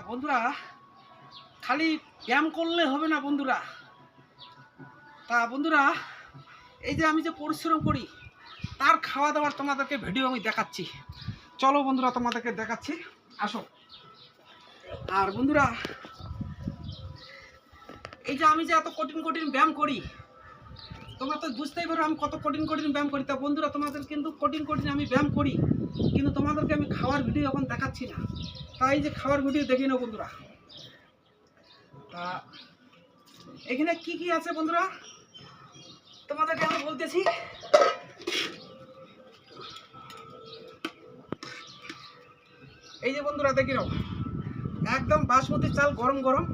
বন্ধুরা খালি ব্যায়াম করলে হবে না বন্ধুরা। এই যে আমি যে পরিশ্রম করি তার খাওয়া দাওয়ার তোমাদেরকে ভিডিও আমি দেখাচ্ছি। চলো বন্ধুরা, তোমাদেরকে দেখাচ্ছি, আসো। আর বন্ধুরা, এই যে আমি যে এত কঠিন কঠিন ব্যায়াম করি, তোমরা তো বুঝতেই পারো আমি কত কঠিন কঠিন ব্যায়াম করি। তা বন্ধুরা, তোমাদের কিন্তু কঠিন কঠিন আমি ব্যায়াম করি, কিন্তু তোমাদেরকে আমি খাওয়ার ভিডিও এখন দেখাচ্ছি না। তাই যে খাওয়ার ভিডিও দেখি নাও বন্ধুরা। তা এখানে কি কি আছে বন্ধুরা তোমাদেরকে আমি বলতেছি। এই যে বন্ধুরা দেখি নাও, একদম বাসমতি চাল, গরম গরম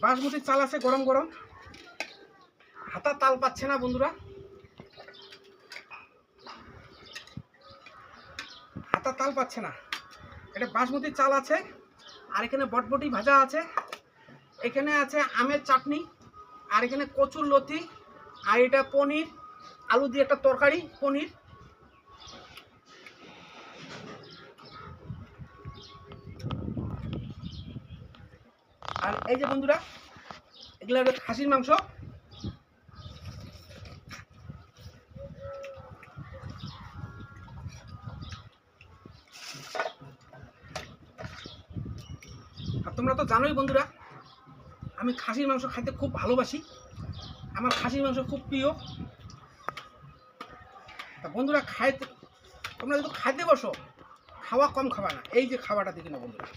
বাসমতি চাল আছে, গরম গরম। হাতা তাল পাচ্ছে না বন্ধুরা, হাতা তাল পাচ্ছে না। এটা বাসমতি চাল আছে, আর এখানে বটবটি ভাজা আছে, এখানে আছে আমের চাটনি, আর এখানে কচুর লতি, আর এটা পনির, আলু দিয়ে একটা তরকারি পনির। আর এই যে বন্ধুরা, এগুলো খাসির মাংস। আর তোমরা তো জানোই বন্ধুরা, আমি খাসির মাংস খাইতে খুব ভালোবাসি, আমার খাসির মাংস খুব প্রিয়। তা বন্ধুরা, তোমরা যদি খাইতে বসো, খাওয়া কম খাবা না। এই যে খাওয়াটা দেখি না বন্ধুরা।